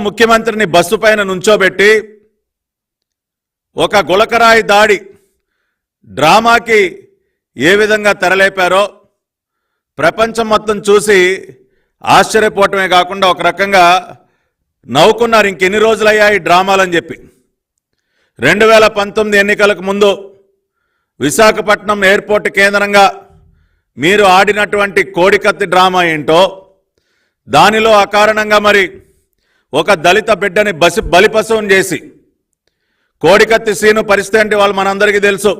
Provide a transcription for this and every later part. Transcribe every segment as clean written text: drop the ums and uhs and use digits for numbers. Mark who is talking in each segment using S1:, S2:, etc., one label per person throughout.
S1: ముఖ్యమంత్రిని బస్సు పైన నుంచోబెట్టి ఒక గులకరాయి దాడి డ్రామాకి ఏ విధంగా తెరలేపారో ప్రపంచం మొత్తం చూసి ఆశ్చర్యపోవటమే కాకుండా ఒక రకంగా నవ్వుకున్నారు. ఇంకెన్ని రోజులయ్యా ఈ డ్రామాలని చెప్పి. 2019 ఎన్నికలకు ముందు విశాఖపట్నం ఎయిర్పోర్ట్ కేంద్రంగా మీరు ఆడినటువంటి కోడికత్తి డ్రామా ఏంటో, దానిలో అకారణంగా మరి ఒక దళిత బిడ్డని బలిపశువుని చేసి కోడికత్తి సీను పరిస్థితి అంటే వాళ్ళు మనందరికీ తెలుసు.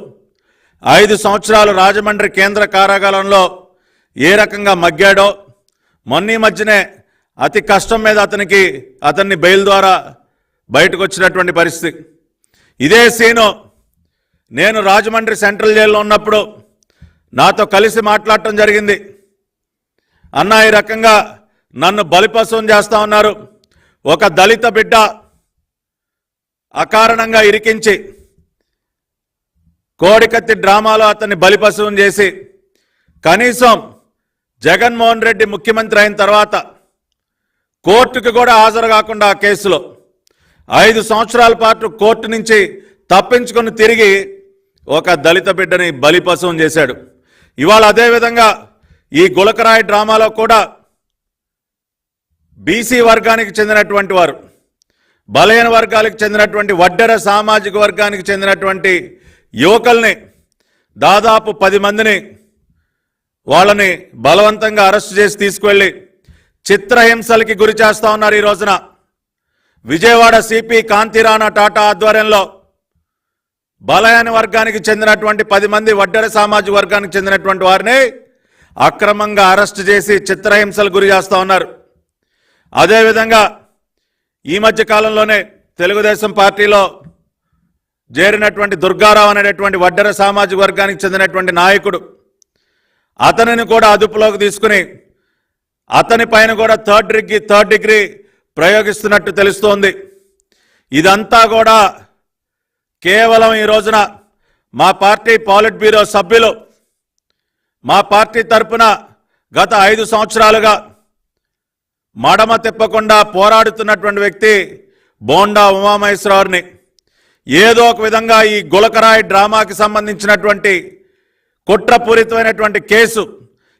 S1: 5 సంవత్సరాలు రాజమండ్రి కేంద్ర కారాగారంలో ఏ రకంగా మగ్గాడో మొన్న మధ్యనే అతి కష్టం మీద అతన్ని బెయిల్ ద్వారా బయటకు వచ్చినటువంటి పరిస్థితి. ఇదే సీను నేను రాజమండ్రి సెంట్రల్ జైల్లో ఉన్నప్పుడు నాతో కలిసి మాట్లాడటం జరిగింది. అన్న ఈ రకంగా నన్ను బలిపశువుని చేస్తా ఉన్నారు, ఒక దళిత బిడ్డ అకారణంగా ఇరికించి కోడికత్తి డ్రామాలో అతన్ని బలిపశువుని చేసి కనీసం జగన్మోహన్ రెడ్డి ముఖ్యమంత్రి అయిన తర్వాత కోర్టుకు కూడా హాజరు కాకుండా ఆ కేసులో 5 సంవత్సరాల పాటు కోర్టు నుంచి తప్పించుకొని తిరిగి ఒక దళిత బిడ్డని బలిపశువుని చేశాడు. ఇవాళ అదేవిధంగా ఈ గులకరాయి డ్రామాలో కూడా బీసీ వర్గానికి చెందినటువంటి వారు, బలహీన వర్గాలకు చెందినటువంటి వడ్డెర సామాజిక వర్గానికి చెందినటువంటి యువకుల్ని దాదాపు 10 మందిని వాళ్ళని బలవంతంగా అరెస్టు చేసి తీసుకువెళ్ళి చిత్రహింసలకి గురి చేస్తా ఉన్నారు. ఈ రోజున విజయవాడ సిపి కాంతిరాణా టాటా ఆధ్వర్యంలో బలహీన వర్గానికి చెందినటువంటి 10 మంది వడ్డెర సామాజిక వర్గానికి చెందినటువంటి వారిని అక్రమంగా అరెస్టు చేసి చిత్రహింసలు గురి చేస్తా ఉన్నారు. అదేవిధంగా ఈ మధ్య కాలంలోనే తెలుగుదేశం పార్టీలో చేరినటువంటి దుర్గారావు అనేటటువంటి వడ్డెర సామాజిక వర్గానికి చెందినటువంటి నాయకుడు, అతనిని కూడా అదుపులోకి తీసుకుని అతని పైన కూడా థర్డ్ డిగ్రీ ప్రయోగిస్తున్నట్టు తెలుస్తోంది. ఇదంతా కూడా కేవలం ఈ రోజున మా పార్టీ పాలిట్ బ్యూరో సభ్యులు, మా పార్టీ తరఫున గత 5 సంవత్సరాలుగా మడమ తిప్పకుండా పోరాడుతున్నటువంటి వ్యక్తి బోండా ఉమామహేశ్వరరావుని ఏదో ఒక విధంగా ఈ గులకరాయి డ్రామాకి సంబంధించినటువంటి కుట్రపూరితమైనటువంటి కేసు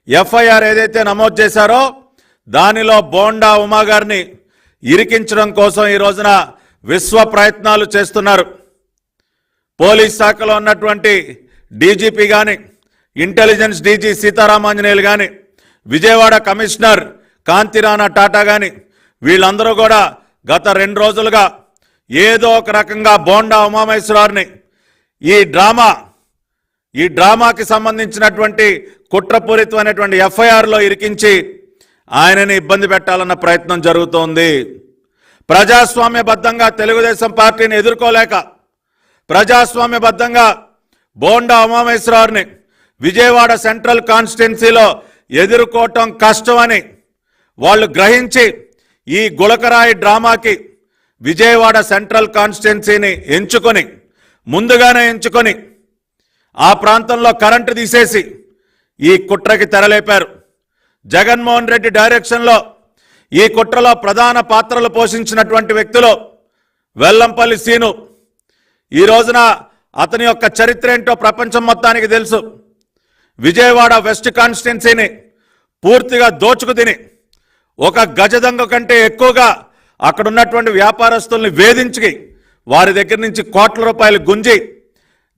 S1: ఎఫ్ఐఆర్ ఏదైతే నమోదు చేశారో దానిలో బోండా ఉమా గారిని ఇరికించడం కోసం ఈ రోజున విశ్వ ప్రయత్నాలు చేస్తున్నారు. పోలీస్ శాఖలో ఉన్నటువంటి డీజీపీ కానీ, ఇంటెలిజెన్స్ డీజీ సీతారామాంజనేయులు కానీ, విజయవాడ కమిషనర్ కాంతిరాణా టాటా కానీ వీళ్ళందరూ కూడా గత 2 రోజులుగా ఏదో ఒక రకంగా బోండా ఉమామహేశ్వరరావుని ఈ డ్రామాకి సంబంధించినటువంటి కుట్రపూరితమైనటువంటి ఎఫ్ఐఆర్లో ఇరికించి ఆయనని ఇబ్బంది పెట్టాలన్న ప్రయత్నం జరుగుతోంది. ప్రజాస్వామ్యబద్ధంగా తెలుగుదేశం పార్టీని ఎదుర్కోలేక ప్రజాస్వామ్యబద్ధంగా బోండా ఉమామహేశ్వరరావుని విజయవాడ సెంట్రల్ కాన్స్టిట్యున్సీలో ఎదుర్కోవటం కష్టమని వాళ్ళు గ్రహించి ఈ గులకరాయి డ్రామాకి విజయవాడ సెంట్రల్ కాన్స్టిట్యున్సీని ముందుగానే ఎంచుకొని ఆ ప్రాంతంలో కరెంటు తీసేసి ఈ కుట్రకి తెరలేపారు. జగన్మోహన్ రెడ్డి డైరెక్షన్లో ఈ కుట్రలో ప్రధాన పాత్రలు పోషించినటువంటి వ్యక్తులు వెల్లంపల్లి సీను. ఈ రోజున అతని యొక్క చరిత్ర ఏంటో ప్రపంచం మొత్తానికి తెలుసు. విజయవాడ వెస్ట్ కాన్స్టిట్యున్సీని పూర్తిగా దోచుకు తిని ఒక గజదొంగ కంటే ఎక్కువగా అక్కడ ఉన్నటువంటి వ్యాపారస్తుల్ని వేధించి వారి దగ్గర నుంచి కోట్ల రూపాయలు గుంజి